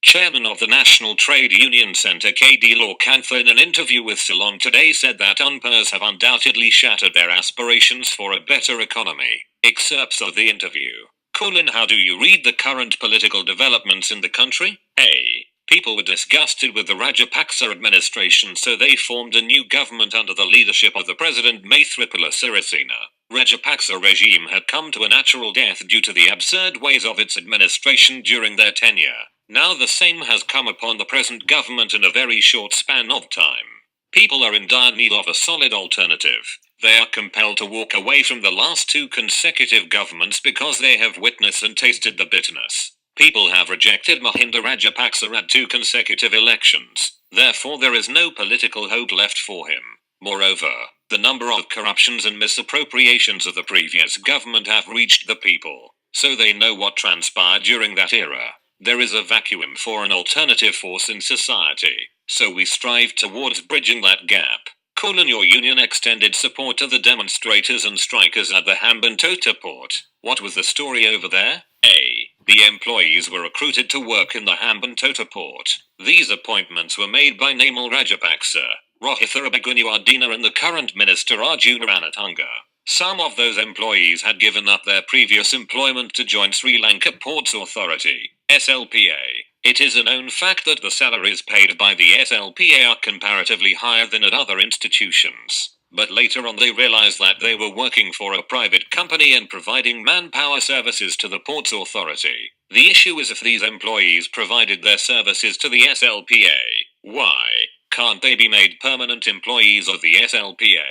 Chairman of the National Trade Union Centre D Lalkantha in an interview with Ceylon Today said that UNPERs have undoubtedly shattered their aspirations for a better economy. Excerpts of the interview. How do you read the current political developments in the country? A. People were disgusted with the Rajapaksa administration, so they formed a new government under the leadership of the President Maithripala Sirisena. Rajapaksa regime had come to a natural death due to the absurd ways of its administration during their tenure. Now the same has come upon the present government in a very short span of time. People are in dire need of a solid alternative. They are compelled to walk away from the last two consecutive governments because they have witnessed and tasted the bitterness. People have rejected Mahinda Rajapaksa at 2 consecutive elections. Therefore there is no political hope left for him. Moreover, the number of corruptions and misappropriations of the previous government have reached the people, so they know what transpired during that era. There is a vacuum for an alternative force in society, so we strive towards bridging that gap. Your union extended support to the demonstrators and strikers at the Hambantota port. What was the story over there? A. The employees were recruited to work in the Hambantota port. These appointments were made by Namal Rajapaksa, Rohitha Abagunyuardina and the current minister Arjuna Ranatunga. Some of those employees had given up their previous employment to join Sri Lanka Ports Authority, SLPA. It is a known fact that the salaries paid by the SLPA are comparatively higher than at other institutions. But later on they realized that they were working for a private company and providing manpower services to the Ports Authority. The issue is if these employees provided their services to the SLPA, why can't they be made permanent employees of the SLPA?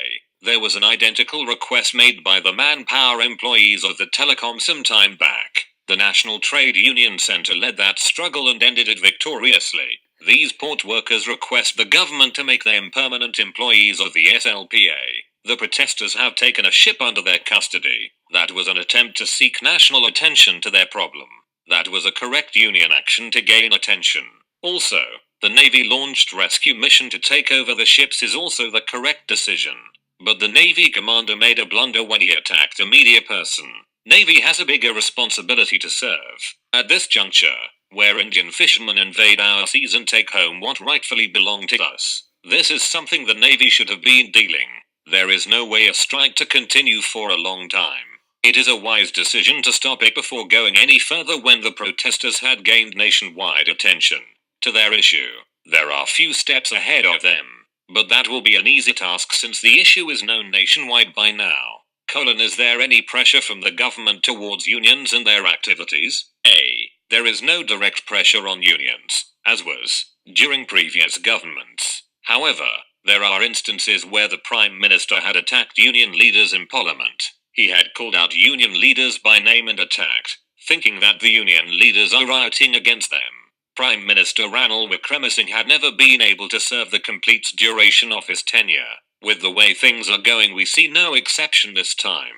There was an identical request made by the manpower employees of the telecom some time back. The National Trade Union Centre led that struggle and ended it victoriously. These port workers request the government to make them permanent employees of the SLPA. The protesters have taken a ship under their custody. That was an attempt to seek national attention to their problem. That was a correct union action to gain attention. Also, the Navy launched rescue mission to take over the ships is also the correct decision. But the Navy commander made a blunder when he attacked a media person. Navy has a bigger responsibility to serve. At this juncture, where Indian fishermen invade our seas and take home what rightfully belonged to us, this is something the Navy should have been dealing. There is no way a strike to continue for a long time. It is a wise decision to stop it before going any further when the protesters had gained nationwide attention to their issue. There are few steps ahead of them, but that will be an easy task since the issue is known nationwide by now. Is there any pressure from the government towards unions and their activities? A. There is no direct pressure on unions, as was during previous governments. However, there are instances where the Prime Minister had attacked union leaders in Parliament. He had called out union leaders by name and attacked, thinking that the union leaders are rioting against them. Prime Minister Ranil Wickremesinghe had never been able to serve the complete duration of his tenure. With the way things are going, we see no exception this time.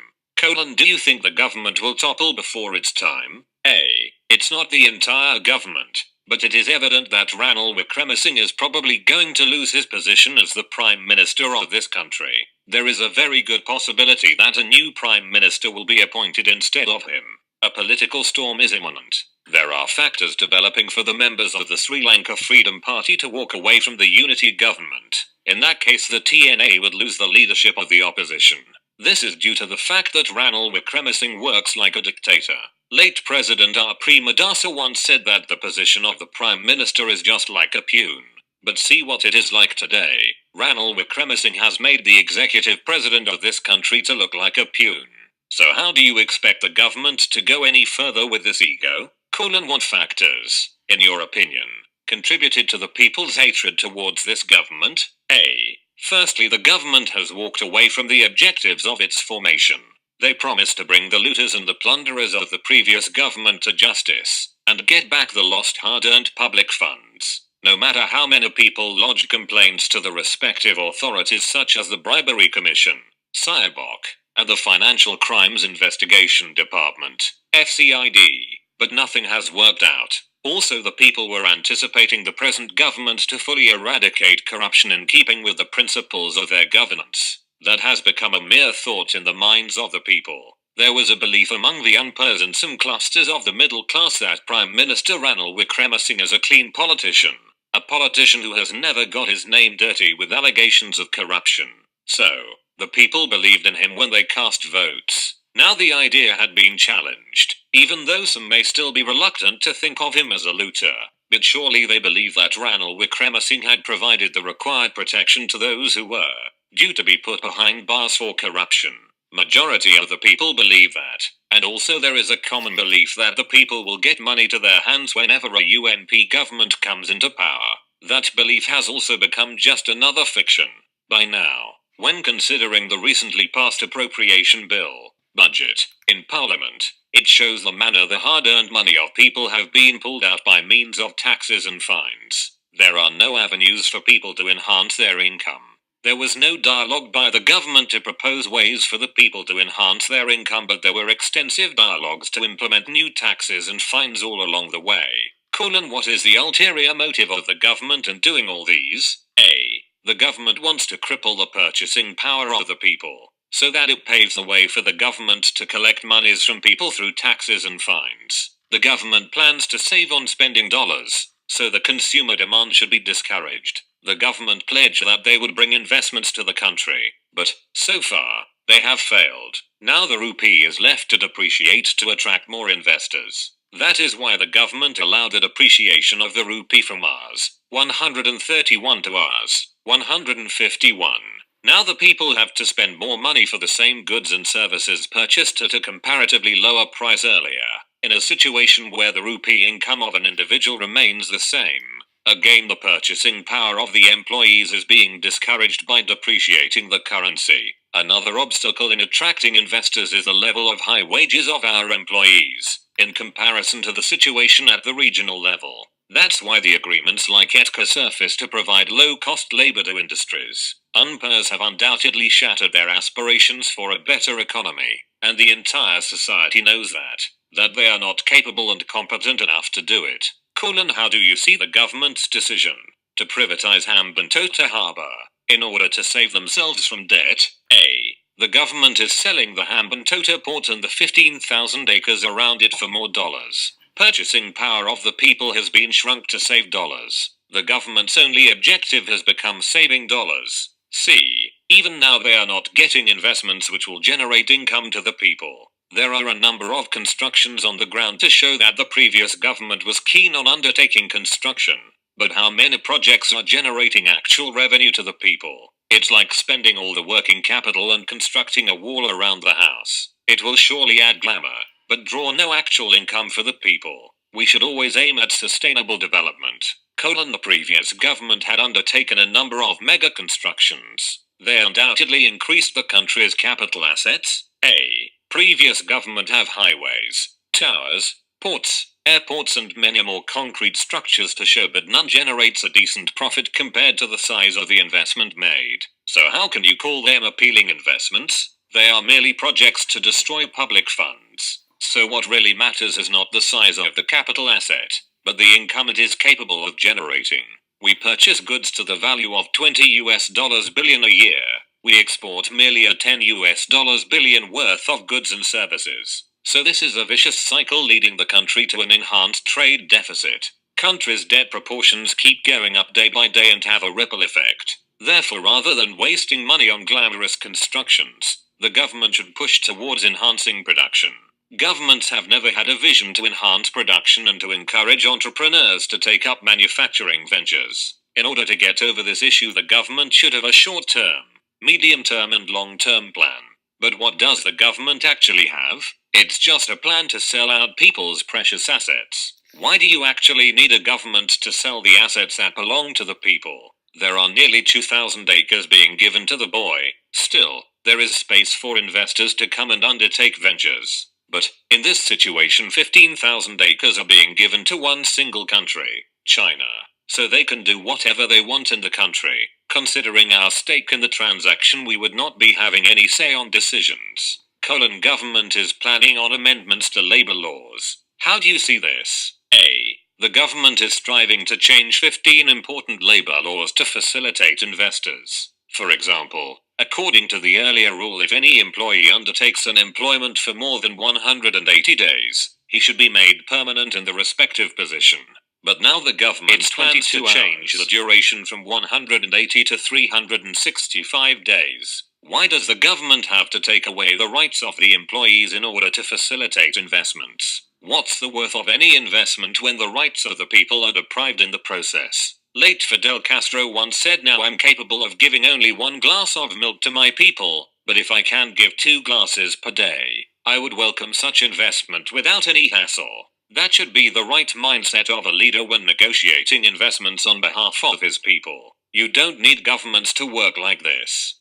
Do you think the government will topple before its time? A. It's not the entire government, but it is evident that Ranil Wickremesinghe is probably going to lose his position as the Prime Minister of this country. There is a very good possibility that a new Prime Minister will be appointed instead of him. A political storm is imminent. There are factors developing for the members of the Sri Lanka Freedom Party to walk away from the unity government. In that case, the TNA would lose the leadership of the opposition. This is due to the fact that Ranil Wickremesinghe works like a dictator. Late President R. Premadasa once said that the position of the Prime Minister is just like a peon. But see what it is like today. Ranil Wickremesinghe has made the executive president of this country to look like a peon. So how do you expect the government to go any further with this ego? What factors, in your opinion, contributed to the people's hatred towards this government? A. Firstly, the government has walked away from the objectives of its formation. They promised to bring the looters and the plunderers of the previous government to justice, and get back the lost hard-earned public funds. No matter how many people lodge complaints to the respective authorities such as the Bribery Commission, SIBOC, and the Financial Crimes Investigation Department, FCID, but nothing has worked out. Also, the people were anticipating the present government to fully eradicate corruption in keeping with the principles of their governance. That has become a mere thought in the minds of the people. There was a belief among the unpers and some clusters of the middle class that Prime Minister Ranil Wickremesinghe is a clean politician. A politician who has never got his name dirty with allegations of corruption. So, the people believed in him when they cast votes. Now the idea had been challenged, even though some may still be reluctant to think of him as a looter. But surely they believe that Ranil Wickremesinghe had provided the required protection to those who were due to be put behind bars for corruption. Majority of the people believe that, and also there is a common belief that the people will get money to their hands whenever a UNP government comes into power. That belief has also become just another fiction. By now, when considering the recently passed appropriation bill, budget, in Parliament, it shows the manner the hard-earned money of people have been pulled out by means of taxes and fines. There are no avenues for people to enhance their income. There was no dialogue by the government to propose ways for the people to enhance their income, but there were extensive dialogues to implement new taxes and fines all along the way. What is the ulterior motive of the government in doing all these? A. The government wants to cripple the purchasing power of the people, so that it paves the way for the government to collect monies from people through taxes and fines. The government plans to save on spending dollars, so the consumer demand should be discouraged. The government pledged that they would bring investments to the country, but, so far, they have failed. Now the rupee is left to depreciate to attract more investors. That is why the government allowed a depreciation of the rupee from Rs. 131 to Rs. 151. Now the people have to spend more money for the same goods and services purchased at a comparatively lower price earlier, in a situation where the rupee income of an individual remains the same. Again, the purchasing power of the employees is being discouraged by depreciating the currency. Another obstacle in attracting investors is the level of high wages of our employees, in comparison to the situation at the regional level. That's why the agreements like ETCA surface to provide low-cost labor to industries. Unpers have undoubtedly shattered their aspirations for a better economy, and the entire society knows that they are not capable and competent enough to do it. How do you see the government's decision to privatize Hambantota Harbour in order to save themselves from debt? A. The government is selling the Hambantota port and the 15,000 acres around it for more dollars. Purchasing power of the people has been shrunk to save dollars. The government's only objective has become saving dollars. C. Even now they are not getting investments which will generate income to the people. There are a number of constructions on the ground to show that the previous government was keen on undertaking construction. But how many projects are generating actual revenue to the people? It's like spending all the working capital and constructing a wall around the house. It will surely add glamour, but draw no actual income for the people. We should always aim at sustainable development. The previous government had undertaken a number of mega constructions. They undoubtedly increased the country's capital assets. A. Previous government have highways, towers, ports, airports and many more concrete structures to show, but none generates a decent profit compared to the size of the investment made. So how can you call them appealing investments? They are merely projects to destroy public funds. So what really matters is not the size of the capital asset, but the income it is capable of generating. We purchase goods to the value of $20 billion a year. We export merely a $10 billion worth of goods and services. So this is a vicious cycle leading the country to an enhanced trade deficit. Countries' debt proportions keep going up day by day and have a ripple effect. Therefore, rather than wasting money on glamorous constructions, the government should push towards enhancing production. Governments have never had a vision to enhance production and to encourage entrepreneurs to take up manufacturing ventures. In order to get over this issue, the government should have a short-term, medium-term and long-term plan. But what does the government actually have? It's just a plan to sell out people's precious assets. Why do you actually need a government to sell the assets that belong to the people? There are nearly 2,000 acres being given to the boy. Still, there is space for investors to come and undertake ventures. But, in this situation 15,000 acres are being given to one single country, China. So they can do whatever they want in the country. Considering our stake in the transaction, we would not be having any say on decisions. Government is planning on amendments to labor laws. How do you see this? A. The government is striving to change 15 important labor laws to facilitate investors. For example, According to the earlier rule, if any employee undertakes an employment for more than 180 days, he should be made permanent in the respective position. But now the government plans to change the duration from 180 to 365 days. Why does the government have to take away the rights of the employees in order to facilitate investments? What's the worth of any investment when the rights of the people are deprived in the process? Late Fidel Castro once said, "Now I'm capable of giving only 1 glass of milk to my people, but if I can give 2 glasses per day, I would welcome such investment without any hassle." That should be the right mindset of a leader when negotiating investments on behalf of his people. You don't need governments to work like this.